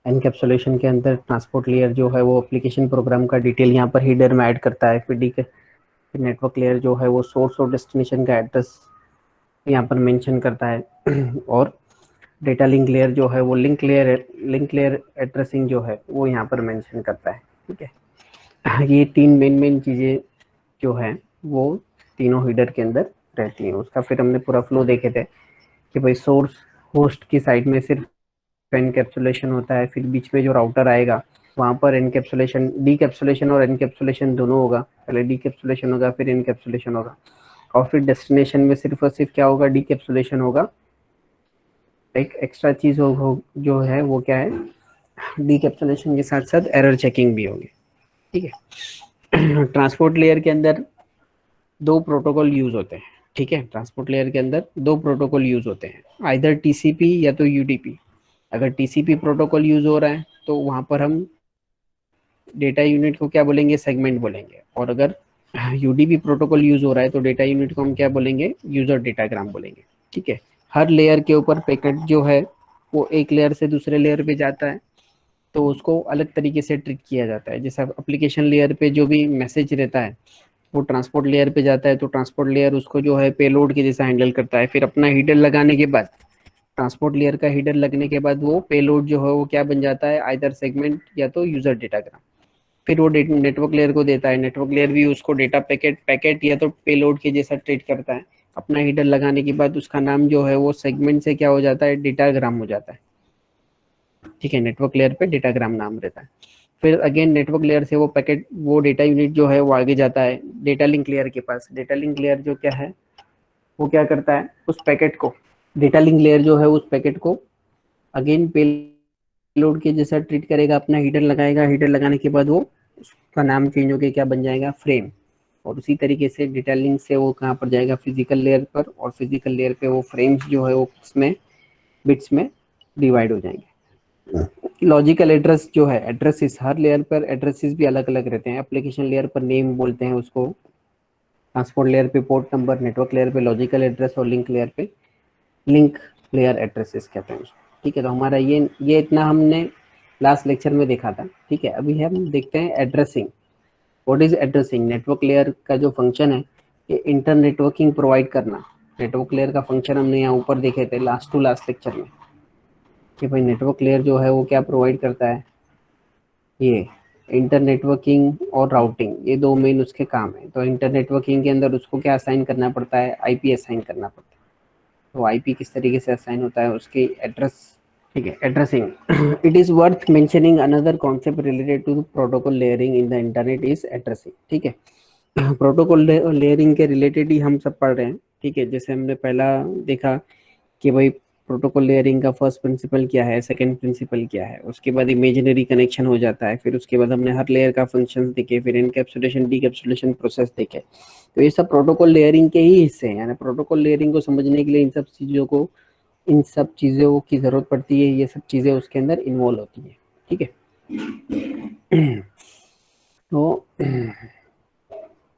Encapsulation के अंदर transport layer जो है वो एप्लीकेशन प्रोग्राम का डिटेल यहाँ पर हीडर में ऐड करता है। फिर नेटवर्क लेयर जो है वो सोर्स और डेस्टिनेशन का एड्रेस यहाँ पर मेंशन करता है और डेटा लिंक लेयर जो है वो लिंक लेयर एड्रेसिंग जो है वो यहाँ पर मेंशन करता है। ठीक है, ये तीन मेन चीज़ें जो है वो तीनों हीडर के अंदर रहती हैं। उसका फिर हमने पूरा फ्लो देखे थे कि भाई सोर्स होस्ट की साइड में सिर्फ एनकैप्सुलेशन होता है, फिर बीच में जो राउटर आएगा वहाँ पर एनकैप्सुलेशन, डीकैप्सुलेशन और एनकैप्सुलेशन दोनों होगा। पहले डीकैप्सुलेशन होगा फिर एनकैप्सुलेशन होगा, और फिर डेस्टिनेशन में सिर्फ और सिर्फ क्या होगा, डीकैप्सुलेशन होगा। एक एक्स्ट्रा चीज जो है वो क्या है, डीकैप्सुलेशन के साथ साथ एरर चेकिंग भी होगी। ठीक है, ट्रांसपोर्ट लेयर के अंदर दो प्रोटोकॉल यूज होते हैं। ठीक है, ट्रांसपोर्ट लेयर के अंदर दो प्रोटोकॉल यूज होते हैं, आइदर टीसीपी या तो यूडीपी। अगर टीसीपी प्रोटोकॉल यूज हो रहा है तो वहां पर हम डेटा यूनिट को क्या बोलेंगे, सेगमेंट बोलेंगे। और अगर यूडीपी प्रोटोकॉल यूज हो रहा है तो डेटा यूनिट को हम क्या बोलेंगे, यूजर डेटाग्राम बोलेंगे। ठीक है, हर लेयर के ऊपर पैकेट जो है वो एक लेयर से दूसरे लेयर पे जाता है तो उसको अलग तरीके से ट्रीट किया जाता है। जैसे एप्लीकेशन लेयर पे जो भी मैसेज रहता है वो ट्रांसपोर्ट लेयर पे जाता है तो ट्रांसपोर्ट लेयर उसको जो है पेलोड के जैसा हैंडल करता है। फिर अपना हीडर लगाने के बाद, ट्रांसपोर्ट लेयर का हीडर लगने के बाद वो पेलोड जो है वो क्या बन जाता है, आइदर सेगमेंट या तो यूजर डेटाग्राम। फिर वो नेटवर्क लेयर को देता है, नेटवर्क लेयर भी उसको डेटा पैकेट या तो पेलोड के जैसा ट्रीट करता है। अपना हीडर लगाने के बाद उसका नाम जो है वो सेगमेंट से क्या हो जाता है, डेटाग्राम हो जाता है। ठीक है, नेटवर्क लेयर पे डेटाग्राम नाम रहता है। फिर अगेन नेटवर्क लेयर से वो पैकेट, वो डेटा यूनिट जो है वो आगे जाता है डेटा लिंक लेयर के पास। डेटा लिंक लेयर जो क्या है, वो क्या करता है, उस पैकेट को, डेटा लिंक लेयर जो है उस पैकेट को अगेन पेलोड के जैसा ट्रीट करेगा, अपना हीडर लगाएगा। हीडर लगाने के बाद वो उसका नाम चेंज होकर क्या बन जाएगा, फ्रेम। और उसी तरीके से डेटा लिंक से वो कहाँ पर जाएगा, फिजिकल लेयर पर, और फिजिकल लेयर पे वो फ्रेम्स जो है वो उसमें बिट्स में डिवाइड हो जाएंगे। लॉजिकल एड्रेस जो है, एड्रेसेस, हर लेयर पर एड्रेसेस भी अलग अलग रहते हैं। एप्लीकेशन लेयर पर नेम बोलते हैं उसको, ट्रांसपोर्ट लेयर पे पोर्ट नंबर, नेटवर्क लेयर पे लॉजिकल एड्रेस, और लिंक लेयर पे लिंक लेयर एड्रेसेस कहते हैं उसको। ठीक है, तो हमारा ये इतना हमने लास्ट लेक्चर में देखा था। ठीक है, अभी हम देखते हैं addressing. What is addressing? Network layer का जो फंक्शन है ये इंटर नेटवर्किंग प्रोवाइड करना। नेटवर्क लेयर का फंक्शन हमने यहाँ ऊपर देखे थे लास्ट टू लास्ट लेक्चर में कि भाई नेटवर्क लेयर जो है वो क्या प्रोवाइड करता है, ये इंटर नेटवर्किंग और राउटिंग, ये दो मेन उसके काम है। तो इंटर नेटवर्किंग के अंदर उसको क्या असाइन करना पड़ता है, आईपी असाइन करना पड़ता है। तो आईपी किस तरीके से असाइन होता है, उसकी एड्रेस। ठीक है, addressing. It is worth mentioning another concept related to protocol layering in the internet is addressing. ठीक है, प्रोटोकॉल लेयरिंग के रिलेटेड ही हम सब पढ़ रहे हैं। ठीक है, जैसे हमने पहला देखा कि भाई प्रोटोकॉल लेयरिंग का फर्स्ट प्रिंसिपल क्या है, सेकंड प्रिंसिपल क्या है, उसके बाद इमेजिनरी कनेक्शन हो जाता है, फिर उसके बाद हमने हर लेयर का फंक्शन देखे, फिर इनकैप्सुलेशन डीकैप्सुलेशन प्रोसेस देखे। तो ये सब प्रोटोकॉल लेयरिंग के ही हिस्से हैं। यानी प्रोटोकॉल लेयरिंग को समझने के लिए इन सब चीज़ों की ज़रूरत पड़ती है, ये सब चीज़ें उसके अंदर इन्वॉल्व होती हैं। ठीक है, तो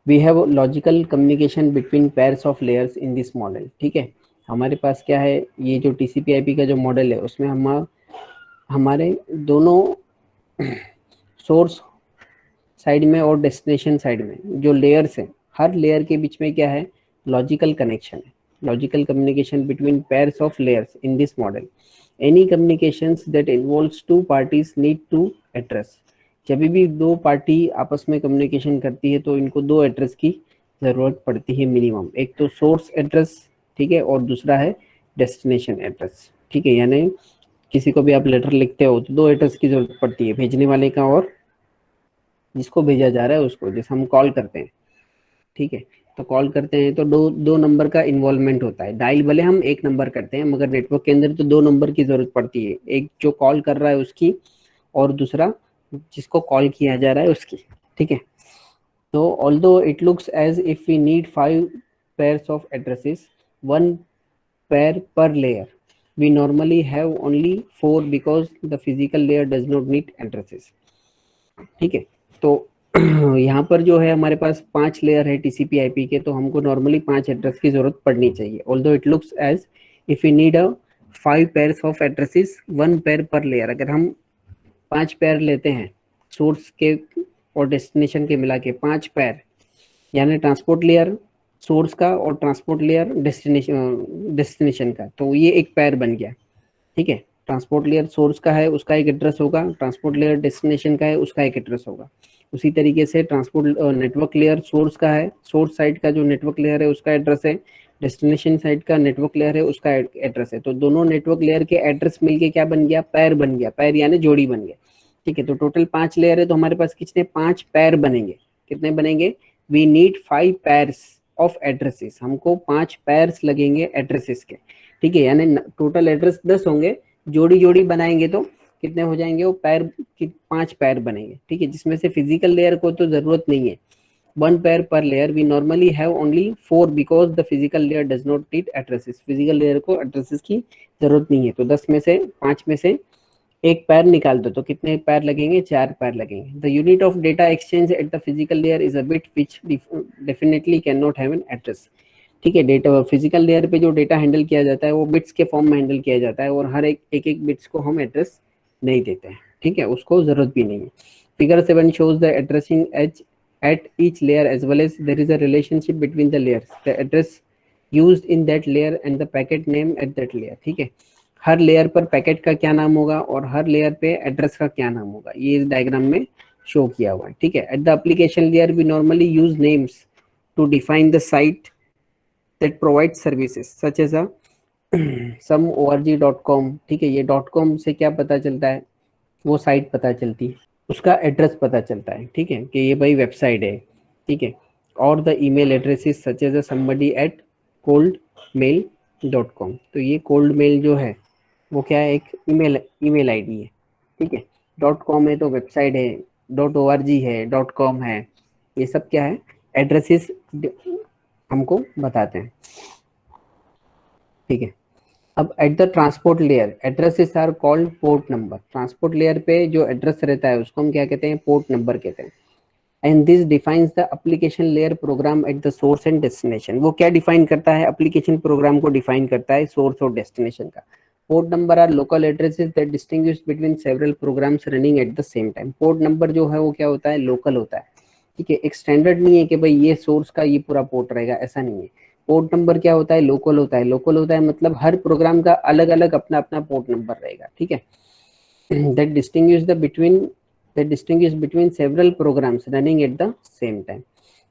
we have logical communication between pairs of layers in this model. ठीक है, हमारे पास क्या है, ये जो टीसीपी आईपी का जो मॉडल है उसमें हम हमारे दोनों सोर्स साइड में और डेस्टिनेशन साइड में जो लेयर्स हैं, हर लेयर के बीच में क्या है, लॉजिकल कनेक्शन है। Logical communication between pairs of layers in this model, any communications that involves two parties need to address. जब भी दो पार्टी आपस में कम्युनिकेशन करती है तो इनको दो एड्रेस की जरूरत पड़ती है मिनिमम। एक तो सोर्स एड्रेस, ठीक है, और दूसरा है डेस्टिनेशन एड्रेस। ठीक है, यानी किसी को भी आप लेटर लिखते हो तो दो एड्रेस की जरूरत पड़ती है, भेजने वाले का और जिसको भेजा जा रहा है उसको। जैसे हम कॉल करते हैं, ठीक है, तो कॉल करते हैं तो दो दो नंबर का इन्वॉल्वमेंट होता है। डायल भले हम एक नंबर करते हैं मगर नेटवर्क के अंदर तो दो नंबर की जरूरत पड़ती है, एक जो कॉल कर रहा है उसकी और दूसरा जिसको कॉल किया जा रहा है उसकी। ठीक है, तो although it looks as if we need 5 pairs of addresses, 1 pair per layer, we normally have only 4 because the physical layer does not need addresses। ठीक है, तो यहाँ पर जो है हमारे पास 5 लेयर है टीसीपी आईपी के, तो हमको नॉर्मली 5 एड्रेस की जरूरत पड़नी चाहिए। Although it looks as if we need a 5 pairs of addresses, 1 pair per layer. अगर हम 5 पेयर लेते हैं सोर्स के और डेस्टिनेशन के मिला के 5 पेयर, यानी ट्रांसपोर्ट लेयर सोर्स का और ट्रांसपोर्ट लेयर डेस्टिनेशन का, तो ये एक पेयर बन गया। ठीक है, ट्रांसपोर्ट लेयर सोर्स का है उसका एक एड्रेस होगा, ट्रांसपोर्ट लेयर डेस्टिनेशन का है उसका एक एड्रेस होगा। उसी तरीके से ट्रांसपोर्ट नेटवर्क लेयर सोर्स का है, सोर्स साइड का जो नेटवर्क लेयर है उसका एड्रेस है, डेस्टिनेशन साइड का नेटवर्क लेयर है उसका एड्रेस है। तो दोनों नेटवर्क लेयर के एड्रेस मिलके क्या बन गया, पैर बन गया, पैर यानी जोड़ी बन गया। ठीक है, तो टोटल 5 लेयर है, तो हमारे पास कितने 5 पैर बनेंगे, कितने बनेंगे, we need 5 pairs of addresses, हमको 5 पैर्स लगेंगे एड्रेसेस के। ठीक है, यानी टोटल एड्रेस 10 होंगे, जोड़ी जोड़ी बनाएंगे तो कितने हो जाएंगे, वो पैर की 5 पैर बनेंगे। ठीक है, जिसमें से फिजिकल लेयर को तो जरूरत नहीं है, 1 pair per layer, we normally have only 4 because the physical layer does not need addresses, physical layer को addresses की जरूरत नहीं है। तो 10 में से 5 में से एक पैर निकाल दो तो कितने पैर लगेंगे, 4 पैर लगेंगे। The unit of data exchange at the physical layer is a bit which definitely can not have an address. ठीक है, डेटा फिजिकल लेयर पे जो डेटा हैंडल किया जाता है वो बिट्स के फॉर्म में हैंडल किया जाता है, और हर एक बिट्स को हम एड्रेस नहीं देते हैं। ठीक है, उसको जरूरत भी नहीं है। Figure 7 shows the addressing edge at each layer as well as there is a relationship between the layers, the address used in that layer and the packet name at that layer। ठीक है, हर layer पर packet का क्या नाम होगा और हर layer पे address का क्या नाम होगा, ये इस डायग्राम में शो किया हुआ है। ठीक है, at the application layer we normally use names to define the site that provide services such as a some.org.com। ठीक है, ये .com से क्या पता चलता है, वो साइट पता चलती है, उसका एड्रेस पता चलता है। ठीक है, कि ये भाई वेबसाइट है। ठीक है, और the email address is such as somebody@coldmail.com। तो ये कोल्ड मेल जो है वो क्या है, एक ईमेल आईडी है। ठीक है, .com है तो वेबसाइट है, .org है, .com है, ये सब क्या है, एड्रेसेस हमको बताते हैं। ठीक है, अब at the transport layer addresses are called port number. Transport layer पे जो एड्रेस रहता है उसको हम क्या कहते हैं, पोर्ट नंबर कहते हैं। And this defines the application layer program at the source and destination. वो क्या डिफाइन करता है, एप्लीकेशन प्रोग्राम को डिफाइन करता है सोर्स और डेस्टिनेशन का। Port number are local addresses that distinguish between several programs running at the same time. Port number जो है वो क्या होता है, लोकल होता है। ठीक है, एक स्टैंडर्ड नहीं है कि भाई ये सोर्स का ये पूरा पोर्ट रहेगा, ऐसा नहीं है। पोर्ट नंबर क्या होता है, लोकल होता है। लोकल होता है मतलब हर प्रोग्राम का अलग अलग अपना अपना पोर्ट नंबर रहेगा। ठीक है, that distinguish between several programs running at the same time।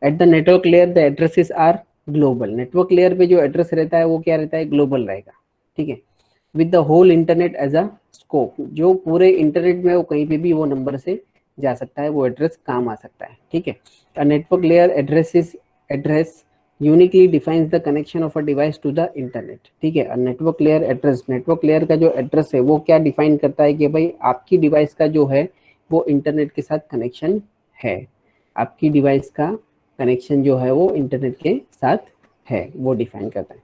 At the network layer the addresses are global। network layer पे जो एड्रेस रहता है वो क्या रहता है, ग्लोबल रहेगा। ठीक है, with the whole internet as a scope। जो पूरे इंटरनेट में वो कहीं पे भी वो नंबर से जा सकता है, वो एड्रेस काम आ सकता है। ठीक है, a network layer address uniquely defines the connection of a device to the internet। ठीक है, network layer address, network layer का जो एड्रेस है वो क्या डिफाइन करता है कि भाई आपकी डिवाइस का जो है वो इंटरनेट के साथ कनेक्शन है, आपकी डिवाइस का कनेक्शन जो है वो इंटरनेट के साथ है, वो डिफाइन करता है।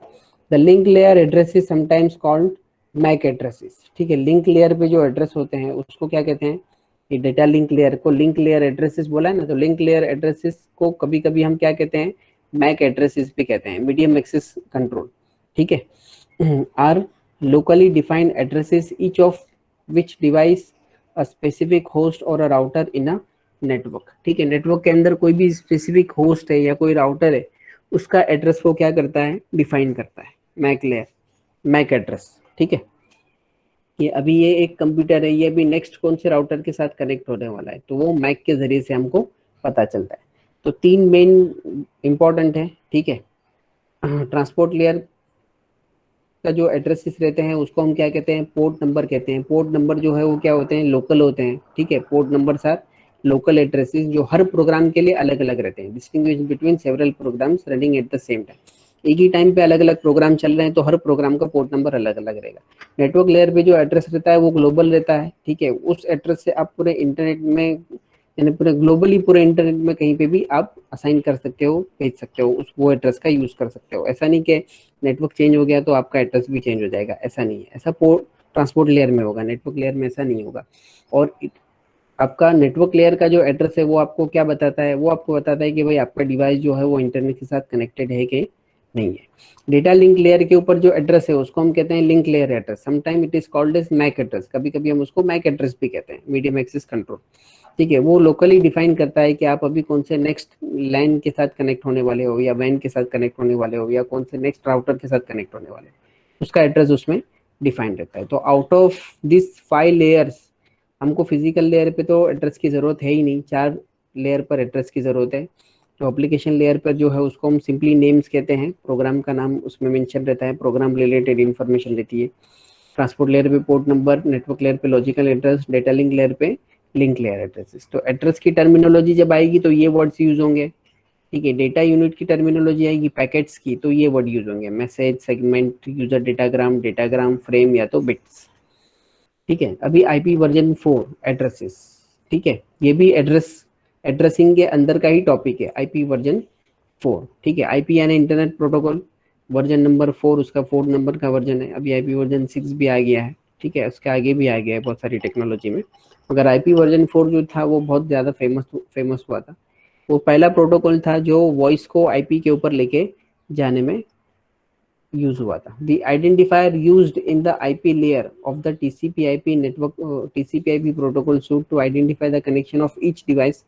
The link layer address is sometimes called MAC addresses. ठीक है, लिंक लेयर पे जो एड्रेस होते हैं उसको क्या कहते हैं, ये डेटा लिंक लेयर को लिंक लेयर एड्रेसेस बोला है ना, तो लिंक लेयर एड्रेसेस को कभी कभी हम क्या कहते हैं, मैक एड्रेसेस भी कहते हैं, मीडियम एक्सेस कंट्रोल। ठीक है, are locally defined addresses each of which device a specific host और a router in a network. ठीक है, नेटवर्क के अंदर कोई भी स्पेसिफिक होस्ट है या कोई राउटर है उसका एड्रेस वो क्या करता है, डिफाइन करता है, मैक लेयर, मैक एड्रेस। ठीक है, ये अभी ये एक कंप्यूटर है, ये अभी नेक्स्ट कौन से राउटर के साथ कनेक्ट होने वाला है, तो वो मैक के जरिए से हमको पता चलता है। तो 3 मेन इंपॉर्टेंट है। ठीक है, ट्रांसपोर्ट लेयर का जो एड्रेसेस रहते हैं उसको हम क्या कहते हैं, पोर्ट नंबर कहते हैं। पोर्ट नंबर जो है वो क्या होते हैं, लोकल होते हैं। ठीक है, पोर्ट नंबर साथ लोकल एड्रेसेस जो हर प्रोग्राम के लिए अलग अलग रहते हैं, distinguish between several programs running at the same time. एक ही टाइम पे अलग अलग प्रोग्राम चल रहे हैं तो हर प्रोग्राम का पोर्ट नंबर अलग अलग रहेगा। नेटवर्क लेयर पे जो एड्रेस रहता है वो ग्लोबल रहता है। ठीक है, उस एड्रेस से आप पूरे इंटरनेट में यानी पूरे ग्लोबली पूरे इंटरनेट में कहीं पे भी आप असाइन कर सकते हो, भेज सकते हो, उस वो एड्रेस का यूज कर सकते हो। ऐसा नहीं कि नेटवर्क चेंज हो गया तो आपका एड्रेस भी चेंज हो जाएगा, ऐसा नहीं है। ऐसा ट्रांसपोर्ट लेयर में होगा, नेटवर्क लेयर में ऐसा नहीं होगा। और आपका नेटवर्क लेयर का जो एड्रेस है वो आपको क्या बताता है, वो आपको बताता है कि भाई आपका डिवाइस जो है वो इंटरनेट के साथ कनेक्टेड है कि नहीं है। डेटा लिंक लेयर के ऊपर जो एड्रेस है उसको हम कहते हैं link layer address, sometime it is called as MAC address, कभी कभी हम उसको मैक एड्रेस भी कहते हैं, मीडियम एक्सेस कंट्रोल। ठीक है, वो लोकली डिफाइन करता है कि आप अभी कौन से नेक्स्ट लैन के साथ कनेक्ट होने वाले हो, या वैन के साथ कनेक्ट होने वाले हो, या कौन से नेक्स्ट राउटर के साथ कनेक्ट होने वाले हो, उसका एड्रेस उसमें डिफाइन रहता है। तो आउट ऑफ दिस 5 लेयर्स, हमको फिजिकल लेयर पे तो एड्रेस की जरूरत है ही नहीं, 4 लेयर पर एड्रेस की जरूरत है। तो एप्लीकेशन लेयर पर जो है उसको हम सिंपली नेम्स कहते हैं, प्रोग्राम का नाम उसमें मेंशन रहता है, प्रोग्राम रिलेटेड इन्फॉर्मेशन रहती है। ट्रांसपोर्ट लेयर पे पोर्ट नंबर, नेटवर्क लेयर पे logical address, data link layer पे लिंक लेयर एड्रेसेस। तो एड्रेस की टर्मिनोलॉजी जब आएगी तो ये वर्ड्स यूज होंगे। ठीक है, डेटा यूनिट की टर्मिनोलॉजी आएगी पैकेट्स की, तो ये वर्ड यूज होंगे, message, segment, user datagram, frame या तो बिट्स। ठीक है, अभी आईपी वर्जन 4 एड्रेसेस। ठीक है, ये भी एड्रेसिंग के अंदर का ही टॉपिक है, आईपी वर्जन 4। ठीक है, आईपी यानी इंटरनेट प्रोटोकॉल, वर्जन नंबर 4 उसका 4 नंबर का वर्जन है। अभी आईपी वर्जन 6 भी आ गया है। ठीक है, उसके आगे भी आ गया है बहुत सारी टेक्नोलॉजी में, मगर आईपी वर्जन 4 जो था वो बहुत ज़्यादा फेमस हुआ था। वो पहला प्रोटोकॉल था जो वॉइस को आईपी के ऊपर लेके जाने में यूज हुआ था। The identifier used in the IP layer of the TCP IP network, TCP IP protocol suite to identify the connection of each device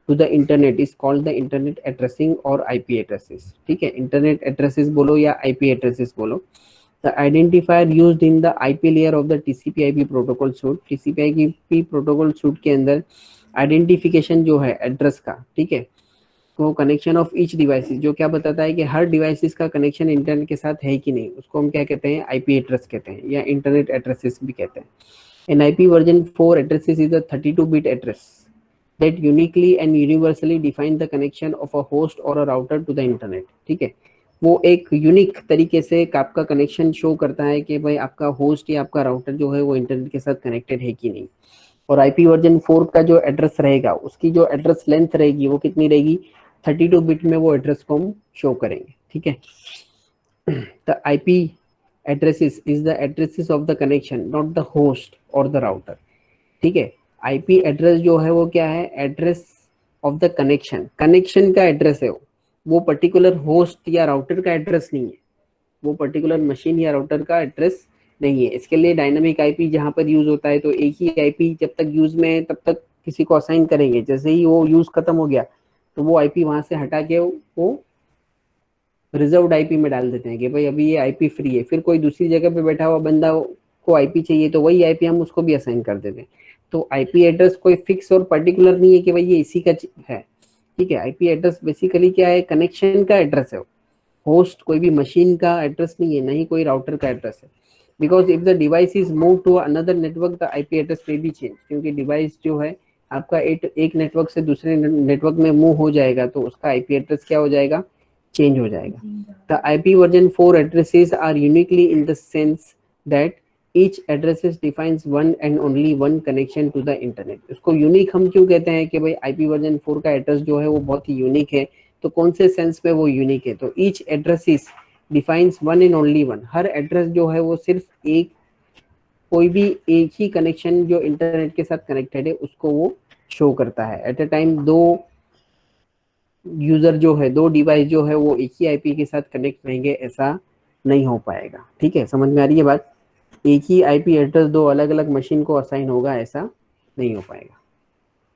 to the internet is called the internet addressing और IP addresses. ठीक है, internet addresses बोलो या IP addresses बोलो। The identifier used in the IP layer of the TCP IP protocol suite, TCP IP protocol suite के अंदर identification जो है एड्रेस का, ठीक है, को कनेक्शन ऑफ ईच डिवाइसेस, जो क्या बताता है कि हर डिवाइसेस का कनेक्शन इंटरनेट के साथ है कि नहीं, उसको हम क्या कहते हैं, आईपी एड्रेस कहते हैं, या इंटरनेट एड्रेसेस भी कहते हैं। N IP version 4 addresses is a 32 bit address that uniquely and universally define the connection of a host or a router to the internet। ठीक है, वो एक यूनिक तरीके से आपका कनेक्शन शो करता है कि भाई आपका होस्ट या आपका राउटर जो है वो इंटरनेट के साथ कनेक्टेड है कि नहीं। और आईपी वर्जन 4 का जो एड्रेस रहेगा, उसकी जो एड्रेस लेंथ रहेगी वो कितनी रहेगी, 32 बिट में वो एड्रेस को हम शो करेंगे। ठीक है, the IP addresses is the addresses of the connection, not the host और द राउटर। ठीक है, आईपी एड्रेस जो है वो क्या है, address of the connection, connection का एड्रेस है वो पर्टिकुलर होस्ट या राउटर का एड्रेस नहीं है, वो पर्टिकुलर मशीन या राउटर का एड्रेस नहीं है। इसके लिए डायनामिक आईपी जहां पर यूज होता है तो एक ही आईपी जब तक यूज में है तब तक किसी को असाइन करेंगे, जैसे ही वो यूज खत्म हो गया तो वो आईपी वहां से हटा के वो रिजर्व्ड आईपी में डाल देते हैं कि भाई अभी ये आईपी फ्री है। फिर कोई दूसरी जगह पे बैठा हुआ बंदा को आईपी चाहिए तो वही आईपी हम उसको भी असाइन कर देते हैं। तो आईपी एड्रेस कोई फिक्स और पर्टिकुलर नहीं है कि भाई ये इसी का है। ठीक है, आईपी एड्रेस बेसिकली क्या है, कनेक्शन का एड्रेस है, होस्ट कोई भी मशीन का एड्रेस नहीं है, नहीं कोई राउटर का एड्रेस है। Because if the device is move to another network the IP address may be change, क्योंकि डिवाइस जो है आपका एक नेटवर्क से दूसरे नेटवर्क में मूव हो जाएगा तो उसका आईपी एड्रेस क्या हो जाएगा, चेंज हो जाएगा। The IP version 4 addresses are uniquely in the sense that each addresses defines one and only one connection to the internet. उसको यूनिक हम क्यों कहते हैं कि भाई आईपी वर्जन 4 का एड्रेस जो है वो बहुत ही यूनिक है। तो कौन से सेंस में वो यूनिक है, तो each addresses defines one and only one, her address जो है वो सिर्फ एक, कोई भी एक ही कनेक्शन जो इंटरनेट के साथ कनेक्टेड है उसको वो शो करता है। एट अ टाइम दो यूजर जो है, दो डिवाइस जो है वो एक ही आईपी के साथ कनेक्ट रहेंगे, ऐसा नहीं हो पाएगा। ठीक है, समझ में आ रही है बात, एक ही आईपी एड्रेस दो अलग अलग मशीन को असाइन होगा, ऐसा नहीं हो पाएगा।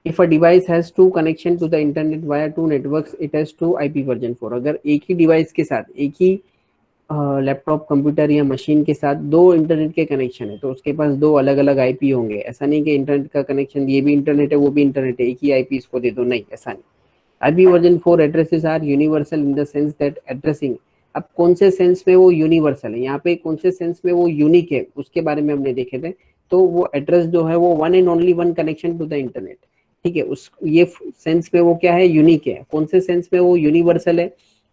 If a device has two connection to the internet via two networks, it has two IP version 4। अगर एक ही डिवाइस के साथ, एक ही लैपटॉप, कंप्यूटर या मशीन के साथ दो इंटरनेट के कनेक्शन है तो उसके पास दो अलग अलग आईपी होंगे। ऐसा नहीं कि इंटरनेट का कनेक्शन, ये भी इंटरनेट है वो भी इंटरनेट है, एक ही आईपी इसको दे दो, नहीं, ऐसा नहीं। IP version 4 addresses are universal in the sense that addressing, अब कौन से सेंस में वो यूनिवर्सल है, यहाँ पे कौन से सेंस में वो यूनिक है उसके बारे में हमने देखे थे। तो वो एड्रेस जो है वो one and only one connection to the internet. ठीक है, उस ये सेंस में वो क्या है, यूनिक है। कौन से सेंस में वो यूनिवर्सल है,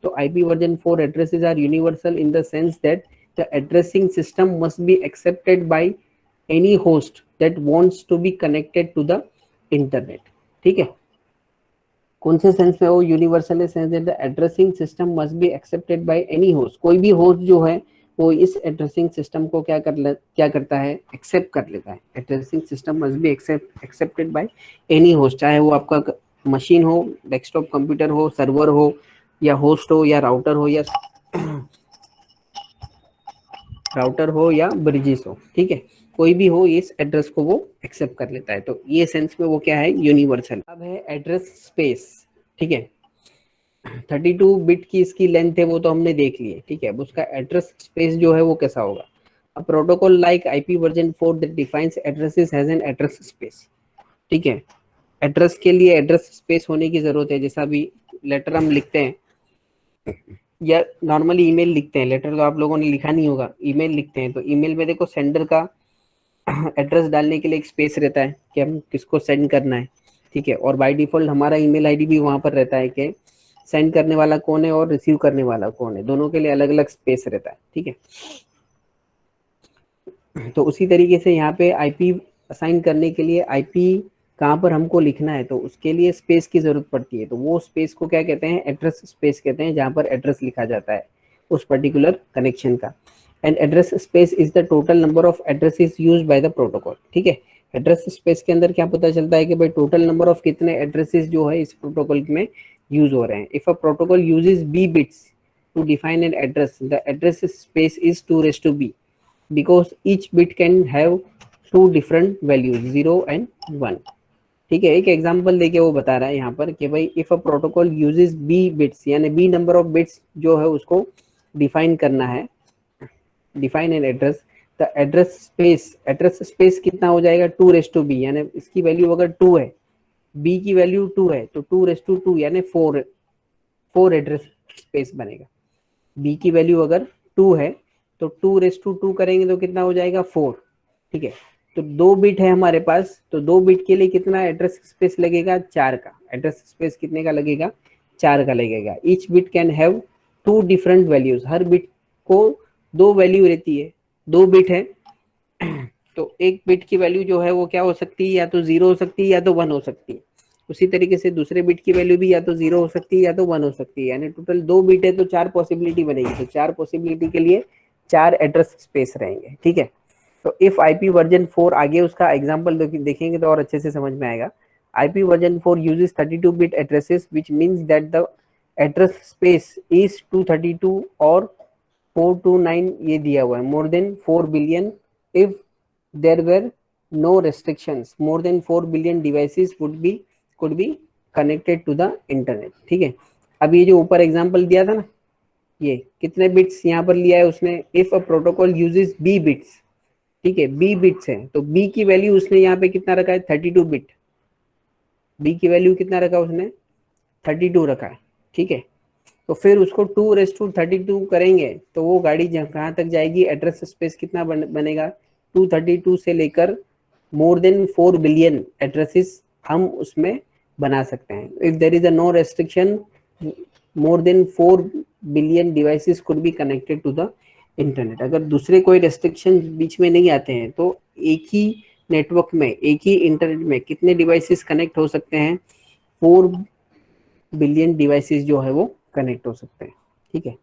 तो IP version 4 addresses are universal in the sense that the addressing system must be accepted by any host that wants to be connected to the internet. ठीक है, कौन से सेंस में वो यूनिवर्सल है, sense that the addressing system must be accepted by any host, कोई भी host जो है वो इस एड्रेसिंग सिस्टम को क्या करता है, एक्सेप्ट कर लेता है। Addressing system must be accepted by any host, चाहे वो आपका मशीन हो, डेस्कटॉप कंप्यूटर हो, सर्वर हो, या होस्ट हो, या राउटर हो, या राउटर हो या ब्रिजेस हो, ठीक है, कोई भी हो इस एड्रेस को वो एक्सेप्ट कर लेता है। तो ये सेंस में वो क्या है, यूनिवर्सल। अब है एड्रेस स्पेस, ठीक है, 32 बिट की इसकी लेंथ है वो तो हमने देख ली है, ठीक है। अब उसका एड्रेस स्पेस जो है वो कैसा होगा। A protocol like IP version 4 that defines addresses has an address space, ठीक है। एड्रेस के लिए एड्रेस स्पेस होने की जरूरत है, जैसा भी लेटर हम लिखते हैं या नॉर्मली ईमेल लिखते हैं, लेटर तो आप लोगों ने लिखा नहीं होगा, ईमेल लिखते हैं, तो ईमेल में देखो सेंडर का एड्रेस डालने के लिए एक स्पेस रहता है कि हम किसको सेंड करना है, ठीक है। और बाय डिफॉल्ट हमारा ईमेल आईडी भी वहां पर रहता है कि सेंड करने वाला कौन है और रिसीव करने वाला कौन है, दोनों के लिए अलग अलग स्पेस रहता है, ठीक है। तो उसी तरीके से यहाँ पे आईपी असाइन करने के लिए आईपी कहाँ पर हमको लिखना है, तो उसके लिए स्पेस की जरूरत पड़ती है। तो वो स्पेस को क्या कहते हैं, एड्रेस स्पेस कहते हैं, जहाँ पर एड्रेस लिखा जाता है उस पर्टिकुलर कनेक्शन का। And address space is the total number of addresses used by the protocol, ठीक है। एड्रेस स्पेस के अंदर क्या पता चलता है कि भाई टोटल नंबर ऑफ कितने एड्रेसेस जो है इस प्रोटोकॉल में यूज हो रहे हैं। If a protocol uses b bits to define an address, the address space is 2:b because each bit can have two different values 0 and 1, ठीक है। एक एग्जांपल देके वो बता रहा है यहाँ पर कि भाई if a protocol uses b bits, यानी बी नंबर ऑफ बिट्स जो है उसको डिफाइन करना है, define an address, the address space कितना हो जाएगा 2:b, यानी इसकी वैल्यू अगर 2 है, बी की वैल्यू 2 है तो 2:2 यानी 4 एड्रेस स्पेस बनेगा। बी की वैल्यू अगर 2 है तो 2:2 करेंगे तो कितना हो जाएगा 4, ठीक है। तो 2 बिट है हमारे पास, तो 2 बिट के लिए कितना एड्रेस स्पेस लगेगा, 4 का। एड्रेस स्पेस कितने का लगेगा, 4 का लगेगा। Each bit can have 2 different values, her bit को 2 वैल्यू रहती है। 2 बिट है तो एक बिट की वैल्यू जो है वो क्या हो सकती है, या तो 0 हो सकती है या तो 1 हो सकती है। उसी तरीके से दूसरे बिट की वैल्यू भी या तो 0 हो सकती है या तो 1 हो सकती है, यानी टोटल 2 बिट है तो 4 पॉसिबिलिटी बनेगी। तो 4 पॉसिबिलिटी के लिए 4 एड्रेस स्पेस रहेंगे, ठीक है। तो इफ आईपी वर्जन 4, आगे उसका एग्जांपल देखेंगे तो और अच्छे से समझ में आएगा। IP version 4 uses 32 bit addresses which means that the address space is 232 और 429, ये दिया हुआ है, मोर than 4 billion if there were no restrictions, more than 4 billion devices could be connected to the internet, ठीक है। अब ये जो ऊपर एग्जांपल दिया था ना, ये कितने बिट्स यहाँ पर लिया है उसने, if a protocol uses b bits, ठीक है, बी बिट्स है तो बी की वैल्यू उसने यहाँ पे कितना रखा है, 32 बिट। बी की वैल्यू कितना रखा उसने, 32 रखा है, ठीक है। तो फिर उसको 2:32 करेंगे तो वो गाड़ी कहाँ तक जाएगी, एड्रेस स्पेस कितना बनेगा, 232 से लेकर मोर देन 4 बिलियन एड्रेसेस हम उसमें बना सकते हैं। If there is a no restriction, more than 4 billion devices could be connected to the internet. अगर दूसरे कोई रेस्ट्रिक्शन बीच में नहीं आते हैं तो एक ही नेटवर्क में, एक ही इंटरनेट में कितने डिवाइसेस कनेक्ट हो सकते हैं, 4 बिलियन डिवाइसेस जो है वो कनेक्ट हो सकते हैं, ठीक है।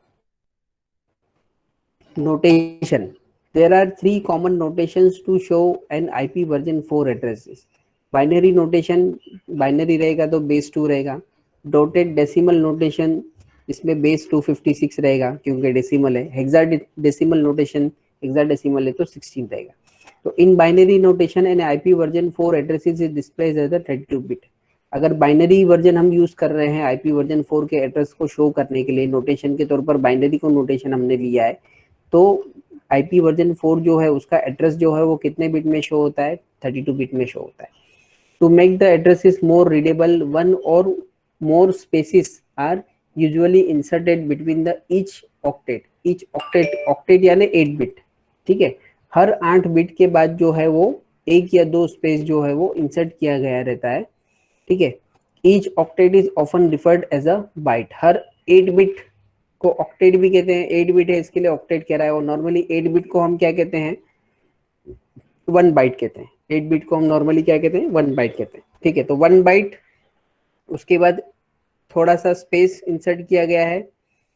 Notation, there are 3 common notations to show an IP version 4 addresses. Binary notation, binary रहेगा तो बेस 2 रहेगा। डॉटेड डेसिमल नोटेशन, इसमें बेस 256 रहेगा क्योंकि डेसिमल है। हेक्साडेसिमल नोटेशन, हेक्साडेसिमल है तो 16 रहेगा। तो in binary notation an IP version 4 addresses is displayed as the 32 bit. अगर बाइनरी वर्जन हम यूज कर रहे हैं आईपी वर्जन 4 के एड्रेस को शो करने के लिए, नोटेशन के तौर पर बाइनरी को नोटेशन हमने लिया है, तो आईपी वर्जन 4 जो है उसका एड्रेस जो है वो कितने बिट में शो होता है, 32 बिट में शो होता है। To make the addresses more readable, 1 or more spaces are usually inserted between the each octet, octet यानी 8 बिट, ठीक है। हर 8 बिट के बाद जो है वो 1 या 2 स्पेस जो है वो इंसर्ट किया गया रहता है, ठीक है। Each octet is often referred as a byte. हर 8 बिट को ऑक्टेट भी कहते हैं, 8 बिट है इसके लिए ऑक्टेट कह रहा है। और नॉर्मली 8 बिट को हम क्या कहते हैं, 1 बाइट कहते हैं। 8 बिट को हम नॉर्मली क्या कहते हैं, 1 बाइट कहते हैं, ठीक है। तो 1 बाइट, उसके बाद थोड़ा सा स्पेस इंसर्ट किया गया है,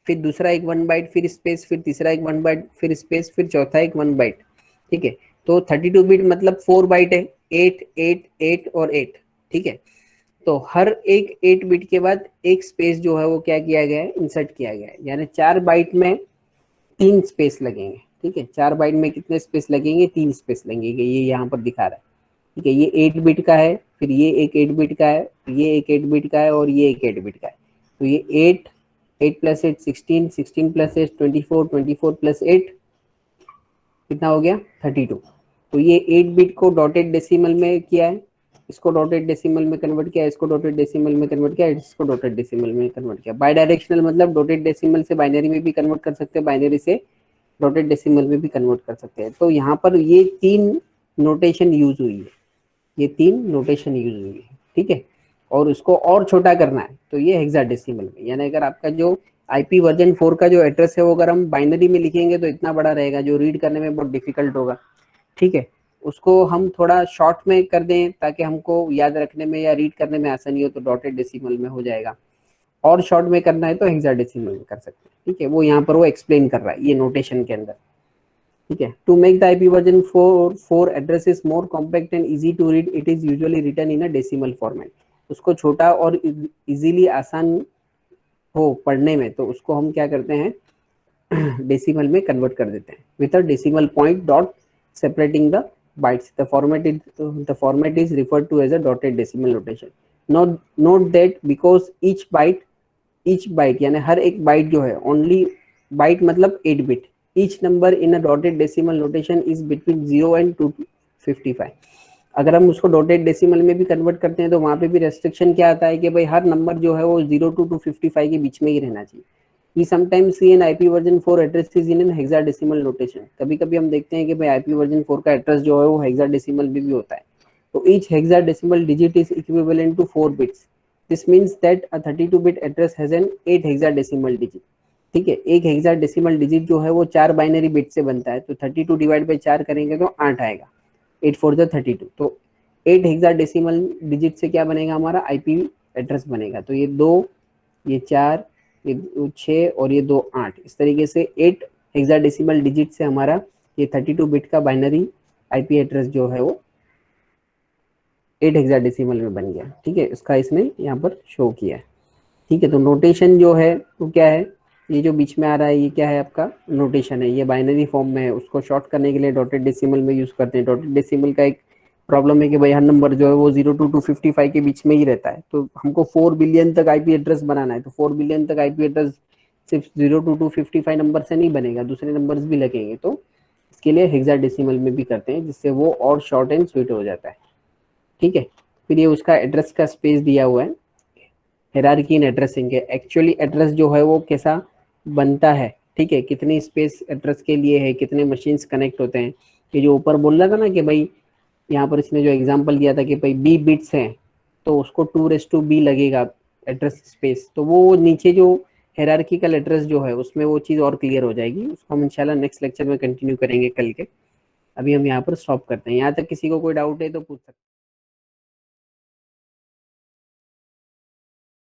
फिर दूसरा एक 1 बाइट, फिर स्पेस, फिर तीसरा एक 1 बाइट, फिर स्पेस, फिर चौथा एक 1 बाइट, ठीक है। तो 32 बिट मतलब 4 बाइट है, 8 8 8 और 8, ठीक है। तो हर एक 8 बिट के बाद एक स्पेस जो है वो क्या किया गया है, इंसर्ट किया गया है, यानी 4 बाइट में 3 स्पेस लगेंगे, ठीक है, 4 बाइट में कितने स्पेस लगेंगे, 3 स्पेस लगेंगे, ये यहाँ पर दिखा रहा है। ठीक है, ये 8 बिट का है, फिर ये एक 8 बिट का है, ये एक 8 बिट का है और ये एक 8 बिट का है। तो ये 8, 8 प्लस 8 16, 16 प्लस 8 24, 24 प्लस 8 कितना हो गया 32। तो ये 8 बिट को डॉटेड डेसिमल में किया है, इसको डॉटेड डेसिमल में कन्वर्ट किया, इसको डॉटेड डेसिमल में कन्वर्ट किया, इसको डॉटेड डेसिमल में कन्वर्ट किया। बाई डायरेक्शनल मतलब डॉटेड डेसिमल से बाइनरी में भी कन्वर्ट कर सकते हैं, बाइनरी से डॉटेड डेसिमल में भी कन्वर्ट कर सकते हैं। तो यहाँ पर ये 3 नोटेशन यूज हुई है, ये 3 नोटेशन यूज हुई है। ठीक है, और उसको और छोटा करना है तो ये हेक्साडेसिमल में, यानी अगर आपका जो आईपी वर्जन 4 का जो एड्रेस है वो अगर हम बाइनरी में लिखेंगे तो इतना बड़ा रहेगा, जो रीड करने में बहुत डिफिकल्ट होगा। ठीक है, उसको हम थोड़ा शॉर्ट में कर दें ताकि हमको याद रखने में या रीड करने में आसानी हो, तो डॉटेड डेसिमल में हो जाएगा। और शॉर्ट में करना है तो हेक्साडेसिमल में कर सकते हैं। ठीक है, वो यहाँ पर वो एक्सप्लेन कर रहा है ये नोटेशन के अंदर। ठीक है, to make the IP version 4 address is more compact and easy to read, it is usually written in a decimal format. उसको छोटा और इजीली आसान हो पढ़ने में तो उसको हम क्या करते हैं डेसिमल में कन्वर्ट कर देते हैं with a decimal point dot separating the bytes. The format is referred to as a dotted decimal notation. Note that because each byte यानी हर एक बाइट जो है, ओनली बाइट मतलब 8 bit, each number in a dotted decimal notation is between 0 and 255। अगर हम उसको dotted decimal में भी कन्वर्ट करते हैं तो वहां पे भी रेस्ट्रिक्शन क्या आता है कि भाई हर नंबर जो है वो 0 to 255 के बीच में ही रहना चाहिए। We sometimes see an IP version 4 address is in an hexadecimal notation। कभी कभी हम देखते हैं कि भाई IP version 4 का एड्रेस जो है वो हेक्साडेसिमल में भी होता है। तो each hexadecimal digit is equivalent to 4 bits। This means that a 32-bit address has an 8 hexadecimal digit। ठीक है, एक हेक्साडेसिमल डिजिट जो है वो 4 बाइनरी बिट से बनता है, तो 32 डिवाइड बाई 4 करेंगे तो 8 आएगा, 8 4 जा 32। तो 8 हेक्साडेसिमल डिजिट से क्या बनेगा, हमारा आईपी एड्रेस बनेगा। तो ये 2, ये 4, ये 6 और ये 2 8, इस तरीके से 8 हेक्साडेसिमल डिजिट से हमारा ये 32 बिट का बाइनरी आईपी एड्रेस जो है वो 8 हेक्साडेसिमल में बन गया। ठीक है, इसका इसने यहाँ पर शो किया है। ठीक है, तो नोटेशन जो है वो क्या है, ये जो बीच में आ रहा है ये क्या है, आपका नोटेशन है, ये बाइनरी फॉर्म में है। उसको शॉर्ट करने के लिए डॉटेड डेसिमल में यूज करते हैं। डॉटेड डेसिमल का एक प्रॉब्लम है कि भाई हर नंबर जो है वो 0 to 255 के बीच में ही रहता है। तो हमको 4 बिलियन तक आईपी एड्रेस बनाना है, तो 4 बिलियन तक आईपी एड्रेस सिर्फ 0 to 255 नंबर से नहीं बनेगा, दूसरे नंबर्स भी लगेंगे। तो इसके लिए हेक्साडेसिमल में भी करते हैं, जिससे वो और शॉर्ट एंड स्वीट हो जाता है। ठीक है, फिर ये उसका एड्रेस का स्पेस दिया हुआ है, हायरार्की इन एड्रेसिंग है। एक्चुअली एड्रेस जो है वो कैसा बनता है, ठीक है, कितनी स्पेस एड्रेस के लिए है, कितने मशीन्स कनेक्ट होते हैं। ये जो ऊपर बोल रहा था ना कि भाई यहाँ पर इसने जो एग्जांपल दिया था कि भाई बी बिट्स हैं तो उसको 2:b लगेगा एड्रेस स्पेस। तो वो नीचे जो हायरार्किकल एड्रेस जो है उसमें वो चीज़ और क्लियर हो जाएगी, उसको हम इंशाल्लाह नेक्स्ट लेक्चर में कंटिन्यू करेंगे कल के। अभी हम यहाँ पर स्टॉप करते हैं। यहाँ तक किसी को कोई डाउट है तो पूछ सकते हैं।